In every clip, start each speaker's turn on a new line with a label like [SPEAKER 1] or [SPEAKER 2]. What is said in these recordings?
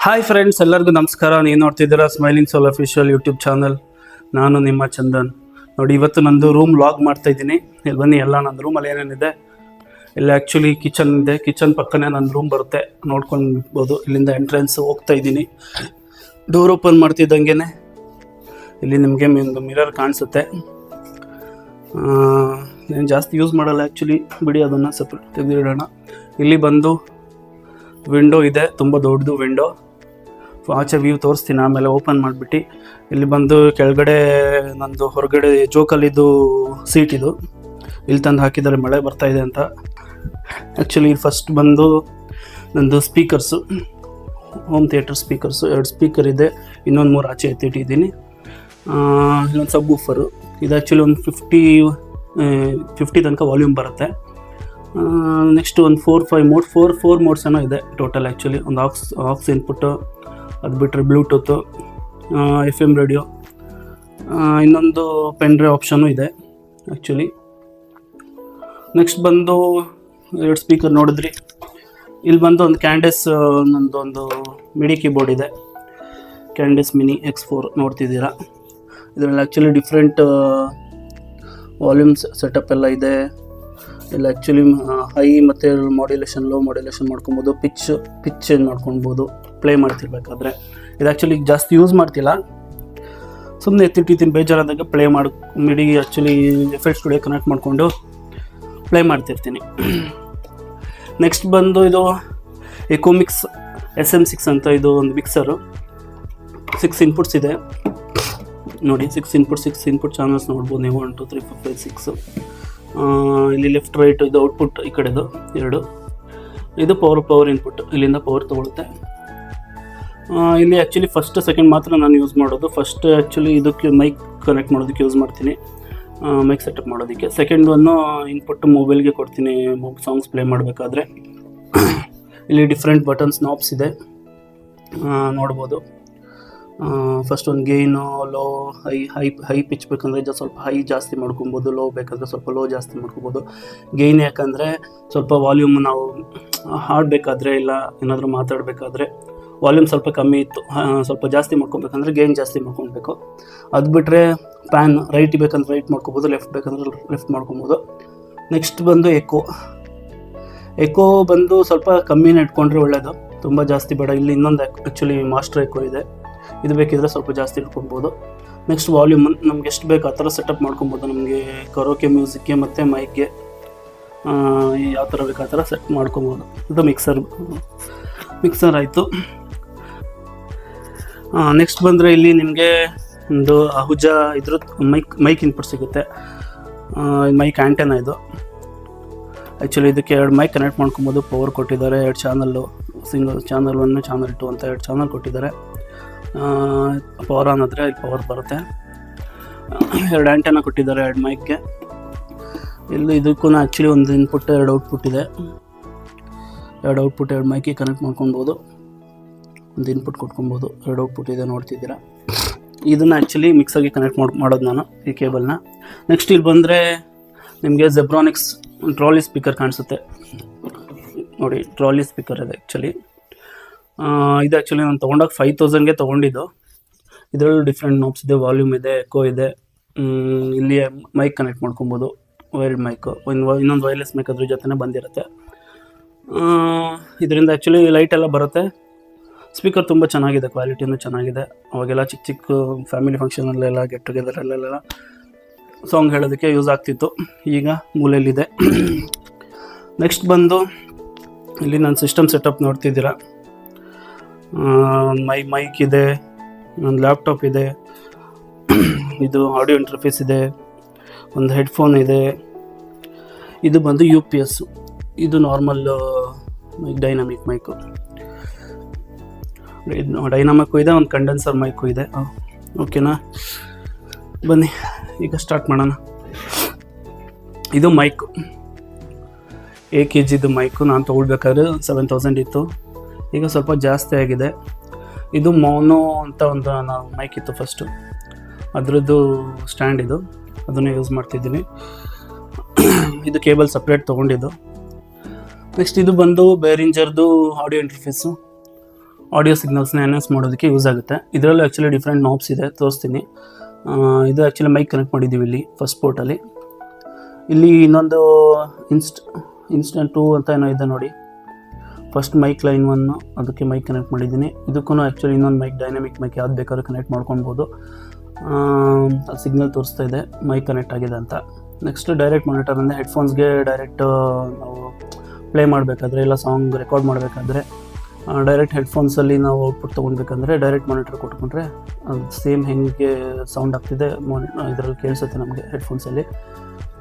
[SPEAKER 1] Hi friends, ಎಲ್ಲರಿಗೂ ನಮಸ್ಕಾರ. ನೀವು ನೋಡ್ತಿದ್ದೀರಾ ಸ್ಮೈಲಿಂಗ್ ಸೋಲ್ ಅಫಿಷಿಯಲ್ ಯೂಟ್ಯೂಬ್ ಚಾನಲ್. ನಾನು ನಿಮ್ಮ ಚಂದನ್. ನೋಡಿ, ಇವತ್ತು ನಂದು ರೂಮ್ ಲಾಗ್ ಮಾಡ್ತಾ ಇದ್ದೀನಿ. ಇಲ್ಲಿ ಬನ್ನಿ, ಎಲ್ಲ ನನ್ನ ರೂಮಲ್ಲಿ ಏನೇನಿದೆ. ಇಲ್ಲಿ ಆ್ಯಕ್ಚುಲಿ ಕಿಚನ್ ಇದೆ. ಕಿಚನ್ ಪಕ್ಕನೇ ನನ್ನ ರೂಮ್ ಬರುತ್ತೆ, ನೋಡ್ಕೊಳ್ಬೋದು. ಇಲ್ಲಿಂದ ಎಂಟ್ರೆನ್ಸ್ ಹೋಗ್ತಾ ಇದ್ದೀನಿ. ಡೋರ್ ಓಪನ್ ಮಾಡ್ತಿದ್ದಂಗೆ ಇಲ್ಲಿ ನಿಮಗೆ ಒಂದು ಮಿರರ್ ಕಾಣಿಸುತ್ತೆ. ನಾನು ಜಾಸ್ತಿ ಯೂಸ್ ಮಾಡಲ್ಲ ಆ್ಯಕ್ಚುಲಿ, ಬಿಡಿ ಅದನ್ನು ಸಪ್ರೇಟ್ ತೆಗೆದಿಡೋಣ. ಇಲ್ಲಿ ಬಂದು ವಿಂಡೋ ಇದೆ, ತುಂಬ ದೊಡ್ಡದು ವಿಂಡೋ. ಆಚೆ ವ್ಯೂ ತೋರಿಸ್ತೀನಿ ಆಮೇಲೆ. ಓಪನ್ ಮಾಡಿಬಿಟ್ಟು ಇಲ್ಲಿ ಬಂದು ಕೆಳಗಡೆ ನಂದು ಹೊರಗಡೆ ಜೋಕಲ್ಲಿದ್ದು ಸೀಟ್ ಇದು. ಇಲ್ಲಿ ತಂದು ಹಾಕಿದ್ದಾರೆ, ಮಳೆ ಬರ್ತಾ ಇದೆ ಅಂತ. ಆ್ಯಕ್ಚುಲಿ ಫಸ್ಟ್ ಬಂದು ನಂದು speakers, home theatre speakers 2 speaker ಇದೆ. ಇನ್ನೊಂದು 3 ಆಚೆ ಎತ್ತಿಟ್ಟಿದ್ದೀನಿ. ಇಲ್ಲೊಂದು ಸಬ್ ವೂಫರು. ಇದು ಆ್ಯಕ್ಚುಲಿ ಒಂದು 50 ತನಕ ವಾಲ್ಯೂಮ್ ಬರುತ್ತೆ. ನೆಕ್ಸ್ಟ್ ಒಂದು 4 ಮೋಡ್ಸ್ ಏನೋ ಇದೆ ಟೋಟಲ್. ಆ್ಯಕ್ಚುಲಿ ಒಂದು ಆಕ್ಸ್ ಇನ್ಪುಟ್ಟು, ಅದು ಬಿಟ್ಟರೆ ಬ್ಲೂಟೂತು, FM ರೇಡಿಯೋ, ಇನ್ನೊಂದು ಪೆನ್ ಡ್ರೈವ್ ಆಪ್ಷನು ಇದೆ ಆ್ಯಕ್ಚುಲಿ. ನೆಕ್ಸ್ಟ್ ಬಂದು 2 ಸ್ಪೀಕರ್ ನೋಡಿದ್ರಿ. ಇಲ್ಲಿ ಬಂದು ಒಂದು ಕ್ಯಾಂಡೆಸ್, ಒಂದು ಮಿಡಿ ಕೀಬೋರ್ಡ್ ಇದೆ, ಕ್ಯಾಂಡೆಸ್ ಮಿನಿ X4 ನೋಡ್ತಿದ್ದೀರಾ. ಇದರಲ್ಲಿ ಆ್ಯಕ್ಚುಲಿ ಡಿಫ್ರೆಂಟ್ ವಾಲ್ಯೂಮ್ಸ್ ಸೆಟಪ್ ಎಲ್ಲ ಇದೆ. ಇಲ್ಲ ಆ್ಯಕ್ಚುಲಿ ಹೈ ಮತ್ತು ಮಾಡ್ಯುಲೇಷನ್, ಲೋ ಮಾಡ್ಯುಲೇಷನ್ ಮಾಡ್ಕೊಬೋದು. ಪಿಚ್ ಚೇಂಜ್ ಮಾಡ್ಕೊಳ್ಬೋದು ಪ್ಲೇ ಮಾಡ್ತಿರ್ಬೇಕಾದ್ರೆ. ಇದು ಆ್ಯಕ್ಚುಲಿ ಜಾಸ್ತಿ ಯೂಸ್ ಮಾಡ್ತಿಲ್ಲ, ಸುಮ್ಮನೆ ಎತ್ತಿಟ್ಟಿದ್ದೀನಿ. ಬೇಜಾರಾದಾಗ ಪ್ಲೇ ಮಾಡಿ ಮಿಡಿ ಆ್ಯಕ್ಚುಲಿ FL ಸ್ಟುಡಿಯೋ ಕನೆಕ್ಟ್ ಮಾಡಿಕೊಂಡು ಪ್ಲೇ ಮಾಡ್ತಿರ್ತೀನಿ. ನೆಕ್ಸ್ಟ್ ಬಂದು ಇದು ಎಕೋಮಿಕ್ಸ್ SM6 ಅಂತ. ಇದು ಒಂದು ಮಿಕ್ಸರು. 6 ಇನ್ಪುಟ್ಸ್ ಇದೆ ನೋಡಿ. 6 ಇನ್ಪುಟ್ ಚಾನಲ್ಸ್ ನೋಡ್ಬೋದು ನೀವು. 1 2 3 4 5 6. ಇಲ್ಲಿ ಲೆಫ್ಟ್ ರೈಟ್ ಇದು ಔಟ್ಪುಟ್, ಈ ಕಡೆದು 2. ಇದು ಪವರ್ ಇನ್ಪುಟ್, ಇಲ್ಲಿಂದ ಪವರ್ ತೊಗೊಳುತ್ತೆ. ಇಲ್ಲಿ ಆ್ಯಕ್ಚುಲಿ ಫಸ್ಟ್ ಸೆಕೆಂಡ್ ಮಾತ್ರ ನಾನು ಯೂಸ್ ಮಾಡೋದು. ಫಸ್ಟ್ ಆ್ಯಕ್ಚುಲಿ ಇದಕ್ಕೆ ಮೈಕ್ ಕನೆಕ್ಟ್ ಮಾಡೋದಕ್ಕೆ ಯೂಸ್ ಮಾಡ್ತೀನಿ, ಮೈಕ್ ಸೆಟಪ್ ಮಾಡೋದಕ್ಕೆ. ಸೆಕೆಂಡ್ ಒನ್ನು ಇನ್ಪುಟ್ ಮೊಬೈಲ್ಗೆ ಕೊಡ್ತೀನಿ ಸಾಂಗ್ಸ್ ಪ್ಲೇ ಮಾಡಬೇಕಾದ್ರೆ. ಇಲ್ಲಿ ಡಿಫ್ರೆಂಟ್ ಬಟನ್ಸ್, ನಾಬ್ಸ್ ಇದೆ ನೋಡ್ಬೋದು. ಫಸ್ಟ್ ಒಂದು ಗೇನು, ಲೋ, ಹೈ ಪಿಚ್ ಬೇಕಂದರೆ ಸ್ವಲ್ಪ ಹೈ ಜಾಸ್ತಿ ಮಾಡ್ಕೊಬೋದು, ಲೋ ಬೇಕಂದರೆ ಸ್ವಲ್ಪ ಲೋ ಜಾಸ್ತಿ ಮಾಡ್ಕೊಬೋದು. ಗೇನ್ ಯಾಕಂದರೆ ಸ್ವಲ್ಪ ವಾಲ್ಯೂಮ್ ನಾವು ಹಾಡಬೇಕಾದ್ರೆ ಇಲ್ಲ ಏನಾದರೂ ಮಾತಾಡಬೇಕಾದ್ರೆ ವಾಲ್ಯೂಮ್ ಸ್ವಲ್ಪ ಕಮ್ಮಿ ಇತ್ತು, ಸ್ವಲ್ಪ ಜಾಸ್ತಿ ಮಾಡ್ಕೊಬೇಕಂದ್ರೆ ಗೇನ್ ಜಾಸ್ತಿ ಮಾಡ್ಕೊಬೇಕು. ಅದು ಬಿಟ್ಟರೆ ಪ್ಯಾನ್ ರೈಟ್ ಬೇಕಂದ್ರೆ ರೈಟ್ ಮಾಡ್ಕೊಬೋದು, ಲೆಫ್ಟ್ ಬೇಕಂದ್ರೆ ಲೆಫ್ಟ್ ಮಾಡ್ಕೊಬೋದು. ನೆಕ್ಸ್ಟ್ ಬಂದು ಎಕೋ ಬಂದು ಸ್ವಲ್ಪ ಕಮ್ಮಿನೇ ಇಟ್ಕೊಂಡ್ರೆ ಒಳ್ಳೆಯದು, ತುಂಬ ಜಾಸ್ತಿ ಬೇಡ. ಇಲ್ಲಿ ಇನ್ನೊಂದು ಆ್ಯಕ್ಚುಲಿ ಮಾಸ್ಟರ್ ಎಕೋ ಇದೆ, ಇದು ಬೇಕಿದ್ರೆ ಸ್ವಲ್ಪ ಜಾಸ್ತಿ ಇಟ್ಕೊಬೋದು. ನೆಕ್ಸ್ಟ್ ವಾಲ್ಯೂಮ್ ನಮ್ಗೆ ಎಷ್ಟು ಬೇಕು ಆ ಥರ ಸೆಟಪ್ ಮಾಡ್ಕೊಬೋದು. ನಮಗೆ ಕರೋಕೆ ಮ್ಯೂಸಿಕ್ಗೆ ಮತ್ತು ಮೈಕ್ಗೆ ಯಾವ ಥರ ಬೇಕು ಆ ಥರ ಸೆಟ್ ಮಾಡ್ಕೊಬೋದು. ಇದು ಮಿಕ್ಸರ್ ಆಯಿತು. ನೆಕ್ಸ್ಟ್ ಬಂದರೆ ಇಲ್ಲಿ ನಿಮಗೆ ಒಂದು ಅಹುಜಾ ಇದ್ರದ್ದು ಮೈಕ್ ಇನ್ಪುಟ್ ಸಿಗುತ್ತೆ. ಮೈಕ್ ಆ್ಯಂಟೆನಾ ಇದು. ಆ್ಯಕ್ಚುಲಿ ಇದಕ್ಕೆ 2 ಮೈಕ್ ಕನೆಕ್ಟ್ ಮಾಡ್ಕೊಬೋದು. ಪವರ್ ಕೊಟ್ಟಿದ್ದಾರೆ, 2 ಚಾನಲ್ಲು, ಸಿಂಗಲ್ ಚಾನಲ್ 1 ಚಾನಲ್ 2 ಅಂತ 2 ಚಾನಲ್ ಕೊಟ್ಟಿದ್ದಾರೆ. ಪವರ್ ಆನ್ ಆದರೆ ಇಲ್ಲಿ ಪವರ್ ಬರುತ್ತೆ. 2 ಆ್ಯಂಟೆನಾ ಕೊಟ್ಟಿದ್ದಾರೆ 2 ಮೈಕ್ಗೆ. ಇಲ್ಲಿ ಇದಕ್ಕೂ ಆ್ಯಕ್ಚುಲಿ ಒಂದು ಇನ್ಪುಟ್ 2 ಔಟ್ಪುಟ್ ಇದೆ. 2 ಔಟ್ಪುಟ್ 2 ಮೈಕಿಗೆ ಕನೆಕ್ಟ್ ಮಾಡ್ಕೊಬೋದು. ಒಂದು ಇನ್ಪುಟ್ ಕೊಟ್ಕೊಬೋದು. 2 ಔಟ್ಪುಟ್ ಇದೆ ನೋಡ್ತಿದ್ದೀರಾ. ಇದನ್ನು ಆ್ಯಕ್ಚುಲಿ ಮಿಕ್ಸರ್ಗೆ ಕನೆಕ್ಟ್ ಮಾಡೋದು ನಾನು, ಈ ಕೇಬಲ್ನ. ನೆಕ್ಸ್ಟ್ ಇಲ್ಲಿ ಬಂದರೆ ನಿಮಗೆ ಜೆಬ್ರಾನಿಕ್ಸ್ ಟ್ರಾಲಿ ಸ್ಪೀಕರ್ ಕಾಣಿಸುತ್ತೆ ನೋಡಿ. ಟ್ರಾಲಿ ಸ್ಪೀಕರ್ ಇದೆ ಆ್ಯಕ್ಚುಲಿ. ಇದು ಆ್ಯಕ್ಚುಲಿ ನಾನು ತೊಗೊಂಡಾಗ 5000ಗೆ ತೊಗೊಂಡಿದ್ದು. ಇದರಲ್ಲೂ ಡಿಫ್ರೆಂಟ್ ನಾಬ್ಸ್ ಇದೆ, ವಾಲ್ಯೂಮ್ ಇದೆ, ಎಕೋ ಇದೆ. ಇಲ್ಲಿ ಮೈಕ್ ಕನೆಕ್ಟ್ ಮಾಡ್ಕೊಬೋದು, ವೈರ್ಡ್ ಮೈಕು. ಇನ್ನೊಂದು ವೈರ್ಲೆಸ್ ಮೈಕ್ ಅದ್ರ ಜೊತೆ ಬಂದಿರುತ್ತೆ. ಇದರಿಂದ ಆ್ಯಕ್ಚುಲಿ ಲೈಟ್ ಎಲ್ಲ ಬರುತ್ತೆ. ಸ್ಪೀಕರ್ ತುಂಬ ಚೆನ್ನಾಗಿದೆ, ಕ್ವಾಲಿಟಿನೂ ಚೆನ್ನಾಗಿದೆ. ಅವಾಗೆಲ್ಲ ಚಿಕ್ಕ ಫ್ಯಾಮಿಲಿ ಫಂಕ್ಷನಲ್ಲೆಲ್ಲ ಗೆಟ್ ಟುಗೆದರಲ್ಲೆಲ್ಲ ಸಾಂಗ್ ಹೇಳೋದಕ್ಕೆ ಯೂಸ್ ಆಗ್ತಿತ್ತು. ಈಗ ಮೂಲೆಯಲ್ಲಿದೆ. ನೆಕ್ಸ್ಟ್ ಬಂದು ಇಲ್ಲಿ ನಾನು ಸಿಸ್ಟಮ್ ಸೆಟಪ್ ನೋಡ್ತಿದ್ದೀರಾ. ಮೈಕ್ ಇದೆ, ಒಂದು ಲ್ಯಾಪ್ಟಾಪ್ ಇದೆ, ಇದು ಆಡಿಯೋ ಇಂಟರ್ಫೇಸ್ ಇದೆ, ಒಂದು ಹೆಡ್ಫೋನ್ ಇದೆ. ಇದು ಬಂದು UPS. ಇದು ನಾರ್ಮಲ್ ಮೈಕ್, ಡೈನಾಮಿಕ್ ಮೈಕು. ಡೈನಾಮಿಕ್ಕು ಇದೆ, ಒಂದು ಕಂಡೆನ್ಸರ್ ಮೈಕು ಇದೆ. ಓಕೆನಾ, ಬನ್ನಿ ಈಗ ಸ್ಟಾರ್ಟ್ ಮಾಡೋಣ. ಇದು ಮೈಕು, 1 kgದು ಮೈಕು. ನಾನು ತೊಗೊಳ್ಬೇಕಾದ್ರೆ 7000 ಇತ್ತು, ಈಗ ಸ್ವಲ್ಪ ಜಾಸ್ತಿ ಆಗಿದೆ. ಇದು ಮೋನೋ ಅಂತ ಒಂದು ಮೈಕ್ ಇತ್ತು ಫಸ್ಟು, ಅದರದ್ದು ಸ್ಟ್ಯಾಂಡ್ ಇದು, ಅದನ್ನು ಯೂಸ್ ಮಾಡ್ತಿದ್ದೀನಿ. ಇದು ಕೇಬಲ್ ಸಪ್ರೇಟ್ ತೊಗೊಂಡಿದ್ದು. ನೆಕ್ಸ್ಟ್ ಇದು ಬಂದು ಬೇರಿಂಜರ್ದು ಆಡಿಯೋ ಇಂಟರ್ಫೇಸು. ಆಡಿಯೋ ಸಿಗ್ನಲ್ಸ್ನ ಎನ್ಹಾನ್ಸ್ ಮಾಡೋದಕ್ಕೆ ಯೂಸ್ ಆಗುತ್ತೆ. ಇದರಲ್ಲೂ ಆ್ಯಕ್ಚುಲಿ ಡಿಫ್ರೆಂಟ್ ನಾಬ್ಸ್ ಇದೆ, ತೋರಿಸ್ತೀನಿ. ಇದು ಆ್ಯಕ್ಚುಲಿ ಮೈಕ್ ಕನೆಕ್ಟ್ ಮಾಡಿದ್ದೀವಿ ಇಲ್ಲಿ ಫಸ್ಟ್ ಪೋರ್ಟಲ್ಲಿ. ಇಲ್ಲಿ ಇನ್ನೊಂದು ಇನ್ಸ್ಟೆಂಟ್ 2 ಅಂತ ಏನೋ ಇದೆ ನೋಡಿ. ಫಸ್ಟ್ ಮೈಕ್ ಲೈನ್ 1 ಅದಕ್ಕೆ ಮೈಕ್ ಕನೆಕ್ಟ್ ಮಾಡಿದ್ದೀನಿ. ಇದಕ್ಕೂ ಆ್ಯಕ್ಚುಲಿ ಇನ್ನೊಂದು ಮೈಕ್, ಡೈನಾಮಿಕ್ ಮೈಕ್ ಯಾವ್ದು ಬೇಕಾದ್ರೂ ಕನೆಕ್ಟ್ ಮಾಡ್ಕೊಬೋದು. ಸಿಗ್ನಲ್ ತೋರಿಸ್ತಾ ಇದೆ ಮೈಕ್ ಕನೆಕ್ಟ್ ಆಗಿದೆ ಅಂತ. ನೆಕ್ಸ್ಟ್ ಡೈರೆಕ್ಟ್ ಮಾನಿಟರ್ ಅಂದರೆ ಹೆಡ್ಫೋನ್ಸ್ಗೆ ಡೈರೆಕ್ಟ್ ನಾವು ಪ್ಲೇ ಮಾಡಬೇಕಾದ್ರೆ ಇಲ್ಲ ಸಾಂಗ್ ರೆಕಾರ್ಡ್ ಮಾಡಬೇಕಾದ್ರೆ ಡೈರೆಕ್ಟ್ ಹೆಡ್ಫೋನ್ಸಲ್ಲಿ ನಾವು ಔಟ್ಪುಟ್ ತೊಗೊಳ್ಬೇಕಂದ್ರೆ ಡೈರೆಕ್ಟ್ ಮಾನಿಟರ್ ಕೊಟ್ಕೊಂಡ್ರೆ ಅದು ಸೇಮ್ ಹೆಂಗೆ ಸೌಂಡ್ ಆಗ್ತಿದೆ ಇದರಲ್ಲಿ ಕೇಳಿಸುತ್ತೆ ನಮಗೆ ಹೆಡ್ಫೋನ್ಸಲ್ಲಿ.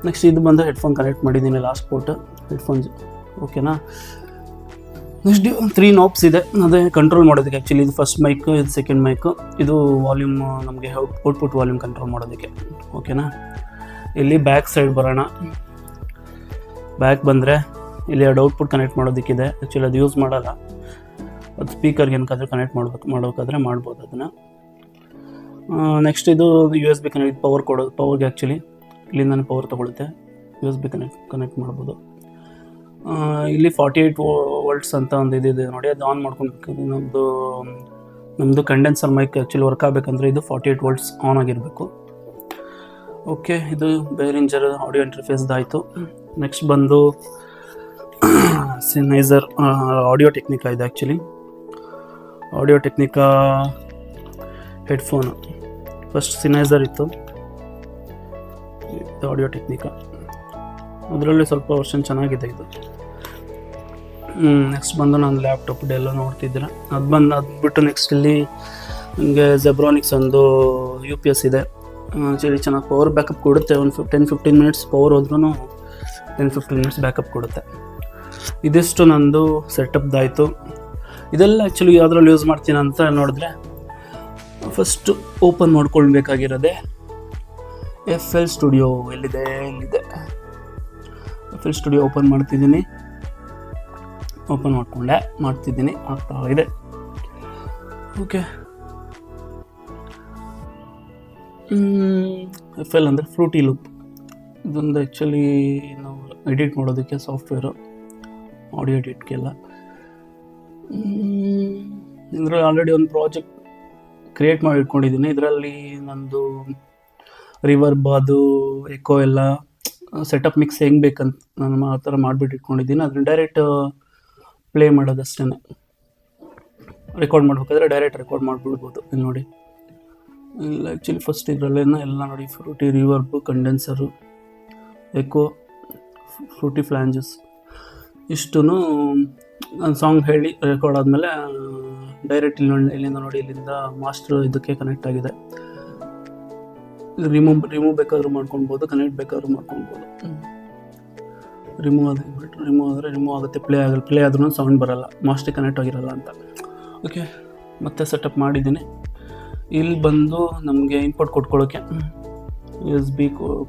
[SPEAKER 1] ನೆಕ್ಸ್ಟ್ ಇದು ಬಂದು ಹೆಡ್ಫೋನ್ ಕನೆಕ್ಟ್ ಮಾಡಿದ್ದೀನಿ, ಲಾಸ್ಟ್ ಪೋರ್ಟ್ ಹೆಡ್ಫೋನ್ಸ್. ಓಕೆನಾ. ನೆಕ್ಸ್ಟ್ 3 ನಾಬ್ಸ್ ಇದೆ, ಅದೇ ಕಂಟ್ರೋಲ್ ಮಾಡೋದಕ್ಕೆ. ಆ್ಯಕ್ಚುಲಿ ಇದು ಫಸ್ಟ್ ಮೈಕ್, ಇದು ಸೆಕೆಂಡ್ ಮೈಕು, ಇದು ವಾಲ್ಯೂಮ್ ನಮಗೆ ಔಟ್ಪುಟ್ ವಾಲ್ಯೂಮ್ ಕಂಟ್ರೋಲ್ ಮಾಡೋದಕ್ಕೆ. ಓಕೆನಾ. ಇಲ್ಲಿ ಬ್ಯಾಕ್ ಸೈಡ್ ಬರೋಣ. ಬ್ಯಾಕ್ ಬಂದರೆ ಇಲ್ಲಿ 2 ಔಟ್ಪುಟ್ ಕನೆಕ್ಟ್ ಮಾಡೋದಕ್ಕಿದೆ. ಆ್ಯಕ್ಚುಲಿ ಅದು ಯೂಸ್ ಮಾಡಲ್ಲ, ಅದು ಸ್ಪೀಕರ್ಗೆ ಏನಕ್ಕಾದ್ರೂ ಕನೆಕ್ಟ್ ಮಾಡಬೇಕಾದ್ರೆ ಮಾಡ್ಬೋದು ಅದನ್ನು. ನೆಕ್ಸ್ಟ್ ಇದು USB ಕನೆಕ್ಟ್, ಪವರ್ಗೆ ಆ್ಯಕ್ಚುಲಿ ಇಲ್ಲಿಂದ ಪವರ್ ತೊಗೊಳುತ್ತೆ. USB ಕನೆಕ್ಟ್ ಮಾಡ್ಬೋದು. ಇಲ್ಲಿ 48 ವೋಲ್ಟ್ಸ್ ಅಂತ ಒಂದು ಇದಿದೆ ನೋಡಿ, ಅದು ಆನ್ ಮಾಡ್ಕೊಬೇಕು. ನಮ್ಮದು ಕಂಡೆನ್ಸರ್ ಮೈಕ್ ಆ್ಯಕ್ಚುಲಿ ವರ್ಕ್ ಆಗಬೇಕಂದ್ರೆ ಇದು 48 ವೋಲ್ಟ್ಸ್ ಆನ್ ಆಗಿರಬೇಕು. ಓಕೆ, ಇದು ಬೇರಿಂಜರ್ ಆಡಿಯೋ ಇಂಟರ್ಫೇಸ್ದಾಯಿತು. ನೆಕ್ಸ್ಟ್ ಬಂದು ಸಿನೈಸರ್ ಆಡಿಯೋ ಟೆಕ್ನಿಕಾ ಇದೆ. Actually audio technica headphone. First Sennheiser ಇತ್ತು, ಇದು ಆಡಿಯೋ ಟೆಕ್ನಿಕಾ. ಅದರಲ್ಲಿ ಸ್ವಲ್ಪ ವರ್ಷನ್ ಚೆನ್ನಾಗಿದೆ ಇದು. ನೆಕ್ಸ್ಟ್ ಬಂದು ನಾನು ಲ್ಯಾಪ್ಟಾಪ್ ಡೆಲ್ಲ ನೋಡ್ತಿದ್ರೆ ಅದು ಬಿಟ್ಟು ನೆಕ್ಸ್ಟ್ ಇಲ್ಲಿ ನನಗೆ ಜೆಬ್ರಾನಿಕ್ಸ್ ಒಂದು UPS ಇದೆ. ಆ್ಯಕ್ಚುಲಿ ಚೆನ್ನಾಗಿ ಪವರ್ ಬ್ಯಾಕಪ್ ಕೊಡುತ್ತೆ. ಒಂದು 10-15 ಮಿನಿಟ್ಸ್ ಪವರ್ ಹೋದ್ರೂ 10-15 ಮಿನಿಟ್ಸ್ ಬ್ಯಾಕಪ್ ಕೊಡುತ್ತೆ. ಇದಿಷ್ಟು ನಂದು ಸೆಟಪ್ದಾಯಿತು. ಇದೆಲ್ಲ ಆ್ಯಕ್ಚುಲಿ ಯಾವುದ್ರಲ್ಲಿ ಯೂಸ್ ಮಾಡ್ತೀನಿ ಅಂತ ನೋಡಿದ್ರೆ ಫಸ್ಟು ಓಪನ್ ಮಾಡ್ಕೊಳ್ಬೇಕಾಗಿರೋದೆ FL ಸ್ಟುಡಿಯೋ. ಇಲ್ಲಿದೆ FL ಸ್ಟುಡಿಯೋ ಓಪನ್ ಮಾಡ್ತಿದ್ದೀನಿ. ಓಪನ್ ಮಾಡ್ತಿದ್ದೀನಿ, ಆಗ್ತಾ ಇದೆ. ಓಕೆ, FL ಅಂದರೆ ಫ್ರೂಟಿ ಲೂಪ್. ಇದೊಂದು ಆ್ಯಕ್ಚುಲಿ ನಾವು ಎಡಿಟ್ ಮಾಡೋದಕ್ಕೆ ಸಾಫ್ಟ್ವೇರು, ಆಡಿಯೋ ಎಡಿಟ್ಗೆಲ್ಲ. ಇದರಲ್ಲಿ ಆಲ್ರೆಡಿ ಒಂದು ಪ್ರಾಜೆಕ್ಟ್ ಕ್ರಿಯೇಟ್ ಮಾಡಿ ಇಟ್ಕೊಂಡಿದ್ದೀನಿ. ಇದರಲ್ಲಿ ನಂದು ರಿವರ್ಬ್, ಅದು ಎಕೋ ಎಲ್ಲ ಸೆಟಪ್ ಮಿಕ್ಸ್ ಹೆಂಗೆ ಬೇಕಂತ ನಾನು ಆ ಥರ ಮಾಡಿಬಿಟ್ಟು ಇಟ್ಕೊಂಡಿದ್ದೀನಿ. ಅದನ್ನ ಡೈರೆಕ್ಟ್ ಪ್ಲೇ ಮಾಡೋದಷ್ಟೇ. ರೆಕಾರ್ಡ್ ಮಾಡಬೇಕಾದ್ರೆ ಡೈರೆಕ್ಟ್ ರೆಕಾರ್ಡ್ ಮಾಡಿಬಿಡ್ಬೋದು. ಇಲ್ಲಿ ನೋಡಿ, ಇಲ್ಲ ಆ್ಯಕ್ಚುಲಿ ಫಸ್ಟ್ ಇದರಲ್ಲೇನ ಎಲ್ಲ ನೋಡಿ, ಫ್ರೂಟಿ, ರಿವರ್ಬ್, ಕಂಡೆನ್ಸರು, ಎಕೋ, ಫ್ರೂಟಿ ಫ್ಲ್ಯಾಂಜಸ್ ಇಷ್ಟೂ ನಾನು ಸಾಂಗ್ ಹೇಳಿ ರೆಕಾರ್ಡ್ ಆದಮೇಲೆ ಡೈರೆಕ್ಟ್ ಇಲ್ಲಿಂದ ನೋಡಿ, ಇಲ್ಲಿಂದ ಮಾಸ್ಟರ್ ಇದಕ್ಕೆ ಕನೆಕ್ಟ್ ಆಗಿದೆ. ರಿಮೂವ್ ಬೇಕಾದ್ರೂ ಮಾಡ್ಕೊಳ್ಬೋದು, ಕನೆಕ್ಟ್ ಬೇಕಾದ್ರೂ ಮಾಡ್ಕೊಳ್ಬೋದು. ರಿಮೂವ್ ಆದರೆ ರಿಮೂವ್ ಆಗುತ್ತೆ, ಪ್ಲೇ ಆದ್ರೂ ಸೌಂಡ್ ಬರೋಲ್ಲ, ಮಾಸ್ಟರ್ ಕನೆಕ್ಟ್ ಆಗಿರಲ್ಲ ಅಂತ. ಓಕೆ, ಮತ್ತೆ ಸೆಟಪ್ ಮಾಡಿದ್ದೀನಿ. ಇಲ್ಲಿ ಬಂದು ನಮಗೆ ಇನ್ಪುಟ್ ಕೊಟ್ಕೊಳ್ಳೋಕ್ಕೆ USB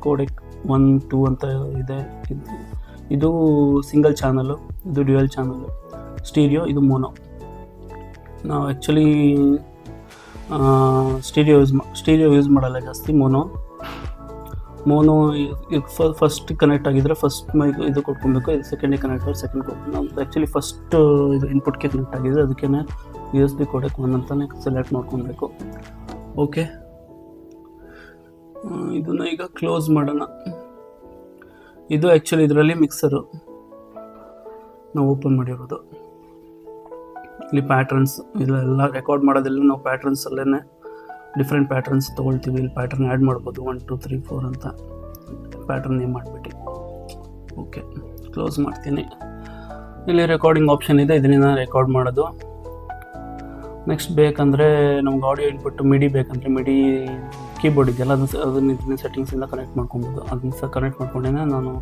[SPEAKER 1] ಕೋಡೆಕ್ 1, 2 ಅಂತ ಇದೆ. ಇದು ಸಿಂಗಲ್ ಚಾನಲು, ಇದು ಡ್ಯುಯಲ್ ಚಾನಲು. ಸ್ಟೀರಿಯೋ, ಇದು ಮೋನೋ. ನಾವು ಆ್ಯಕ್ಚುಲಿ ಸ್ಟೀರಿಯೋ ಯೂಸ್ ಮಾಡಲ್ಲ ಜಾಸ್ತಿ. ಮೋನೋ ಫಸ್ಟ್ ಕನೆಕ್ಟ್ ಆಗಿದ್ರೆ ಫಸ್ಟ್ ಮೈಕ್ ಇದು ಕೊಟ್ಕೊಬೇಕು, ಇದು ಸೆಕೆಂಡಿಗೆ ಕನೆಕ್ಟ್ ಆಗಿ ಸೆಕೆಂಡ್ ಕೊಟ್ಟು. ನಾವು ಆ್ಯಕ್ಚುಲಿ ಫಸ್ಟ್ ಇದು ಇನ್ಪುಟ್ಗೆ ಕನೆಕ್ಟ್ ಆಗಿದೆ, ಅದಕ್ಕೆ USB ಕೋಡೆಕ್ 1 ಅಂತಲೇ ಸೆಲೆಕ್ಟ್ ಮಾಡ್ಕೊಬೇಕು. ಓಕೆ, ಇದನ್ನು ಈಗ ಕ್ಲೋಸ್ ಮಾಡೋಣ. ಇದು ಆ್ಯಕ್ಚುಲಿ ಇದರಲ್ಲಿ ಮಿಕ್ಸರು ನಾವು ಓಪನ್ ಮಾಡಿರೋದು. ಇಲ್ಲಿ ಪ್ಯಾಟ್ರನ್ಸ್, ಇಲ್ಲೆಲ್ಲ ರೆಕಾರ್ಡ್ ಮಾಡೋದೆಲ್ಲ ನಾವು ಪ್ಯಾಟ್ರನ್ಸಲ್ಲೇ ಡಿಫ್ರೆಂಟ್ ಪ್ಯಾಟ್ರನ್ಸ್ ತೊಗೊಳ್ತೀವಿ. ಇಲ್ಲಿ ಪ್ಯಾಟ್ರನ್ ಆ್ಯಡ್ ಮಾಡ್ಬೋದು, 1, 2, 3, 4 ಅಂತ ಪ್ಯಾಟ್ರನ್ ನೇಮ್ ಮಾಡಿಬಿಟ್ಟು. ಓಕೆ, ಕ್ಲೋಸ್ ಮಾಡ್ತೀನಿ. ಇಲ್ಲಿ ರೆಕಾರ್ಡಿಂಗ್ ಆಪ್ಷನ್ ಇದೆ, ಇದರಿಂದ ರೆಕಾರ್ಡ್ ಮಾಡೋದು. ನೆಕ್ಸ್ಟ್ ಬೇಕಂದರೆ ನಮ್ಗೆ ಆಡಿಯೋ ಇನ್ಪುಟ್ ಮಿಡಿ ಬೇಕಂದರೆ ಮಿಡಿ ಕೀಬೋರ್ಡ್ ಇದೆಯಲ್ಲ, ಅದನ್ನ ಇದನ್ನ ಸೆಟ್ಟಿಂಗ್ಸಿಂದ ಕನೆಕ್ಟ್ ಮಾಡ್ಕೊಬೋದು. ಅದನ್ನ ಸಹ ಕನೆಕ್ಟ್ ಮಾಡ್ಕೊಂಡೇ ನಾನು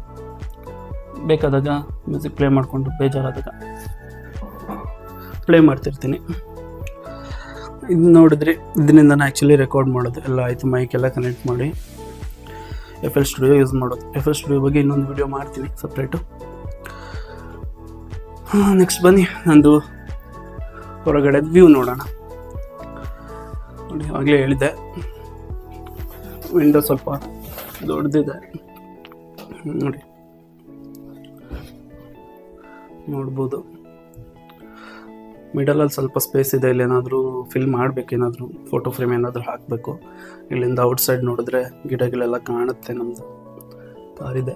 [SPEAKER 1] ಬೇಕಾದಾಗ ಮ್ಯೂಸಿಕ್ ಪ್ಲೇ ಮಾಡಿಕೊಂಡು ಬೇಜಾರಾದಾಗ ಪ್ಲೇ ಮಾಡ್ತಿರ್ತೀನಿ. ಇದು ನೋಡಿದ್ರಿ, ಇದರಿಂದ ನಾನು ಆ್ಯಕ್ಚುಲಿ ರೆಕಾರ್ಡ್ ಮಾಡೋದು ಎಲ್ಲ ಆಯಿತು. ಮೈಕೆಲ್ಲ ಕನೆಕ್ಟ್ ಮಾಡಿ FL ಸ್ಟುಡಿಯೋ ಯೂಸ್ ಮಾಡೋದು. FL ಸ್ಟುಡಿಯೋ ಬಗ್ಗೆ ಇನ್ನೊಂದು ವಿಡಿಯೋ ಮಾಡ್ತೀನಿ ಸಪ್ರೇಟು. ನೆಕ್ಸ್ಟ್ ಬನ್ನಿ ನಂದು ಹೊರಗಡೆ ವ್ಯೂ ನೋಡೋಣ. ನೋಡಿ, ಆಗಲೇ ಹೇಳಿದ್ದೆ ವಿಂಡೋ ಸ್ವಲ್ಪ ದೊಡ್ಡದಿದೆ ನೋಡಿ, ನೋಡ್ಬೋದು. ಮಿಡಲಲ್ಲಿ ಸ್ವಲ್ಪ ಸ್ಪೇಸ್ ಇದೆ, ಇಲ್ಲಿ ಏನಾದರೂ ಫಿಲ್ ಮಾಡಬೇಕು, ಏನಾದರೂ ಫೋಟೋ ಫ್ರೇಮ್ ಏನಾದರೂ ಹಾಕಬೇಕು. ಇಲ್ಲಿಂದ ಔಟ್ಸೈಡ್ ನೋಡಿದ್ರೆ ಗಿಡಗಳೆಲ್ಲ ಕಾಣುತ್ತೆ. ನಮ್ಮದು ಕಾರಿದೆ.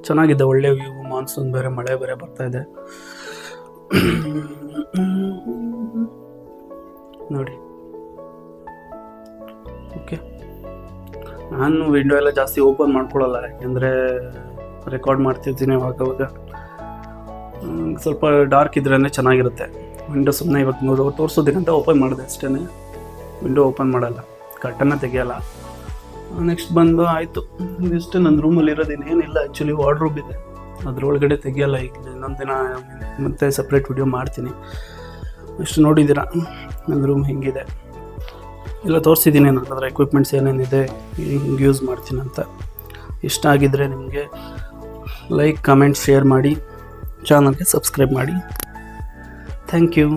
[SPEAKER 1] ಚೆನ್ನಾಗಿದೆ, ಒಳ್ಳೆ ವ್ಯೂ. ಮಾನ್ಸೂನ್ ಬೇರೆ, ಮಳೆ ಬೇರೆ ಬರ್ತಾ ಇದೆ ನೋಡಿ. ಓಕೆ, ನಾನು ವಿಂಡೋ ಎಲ್ಲ ಜಾಸ್ತಿ ಓಪನ್ ಮಾಡ್ಕೊಳ್ಳಲ್ಲ, ಯಾಕೆಂದರೆ ರೆಕಾರ್ಡ್ ಮಾಡ್ತಿರ್ತೀನಿ ಅವಾಗವಾಗ. ಸ್ವಲ್ಪ ಡಾರ್ಕ್ ಇದ್ರೇ ಚೆನ್ನಾಗಿರುತ್ತೆ. ವಿಂಡೋ ಸುಮ್ಮನೆ ಇವಾಗ ತೋರಿಸೋದಕ್ಕಂತ ಓಪನ್ ಮಾಡಿದೆ ಅಷ್ಟೇ, ವಿಂಡೋ ಓಪನ್ ಮಾಡಲ್ಲ, ಕರ್ಟನ್ನ ತೆಗಿಯಲ್ಲ. ನೆಕ್ಸ್ಟ್ ಬಂದು ಆಯಿತು, ಇದಿಷ್ಟು ನನ್ನ ರೂಮಲ್ಲಿ ಇರೋದೇನು ಏನಿಲ್ಲ. ಆ್ಯಕ್ಚುಲಿ ವಾರ್ಡ್ರೋಬ್ ಇದೆ, ಅದರೊಳಗಡೆ ತೆಗಿಯಲ್ಲ. ಈಗ ಇನ್ನೊಂದು ದಿನ ಮತ್ತೆ ಸಪ್ರೇಟ್ ವಿಡಿಯೋ ಮಾಡ್ತೀನಿ. ಇಷ್ಟು ನೋಡಿದ್ದೀರಾ ನನ್ನ ರೂಮ್ ಹೆಂಗಿದೆ, ಎಲ್ಲ ತೋರಿಸಿದ್ದೀನಿ. ನನ್ನ ಹತ್ರ ಎಕ್ವಿಪ್ಮೆಂಟ್ಸ್ ಏನೇನಿದೆ, ಹಿಂಗೆ ಯೂಸ್ ಮಾಡ್ತೀನಿ ಅಂತ. ಇಷ್ಟ ಆಗಿದ್ದರೆ ನಿಮಗೆ ಲೈಕ್, ಕಮೆಂಟ್, ಶೇರ್ ಮಾಡಿ, ಚಾನಲ್ಗೆ ಸಬ್ಸ್ಕ್ರೈಬ್ ಮಾಡಿ. Thank you.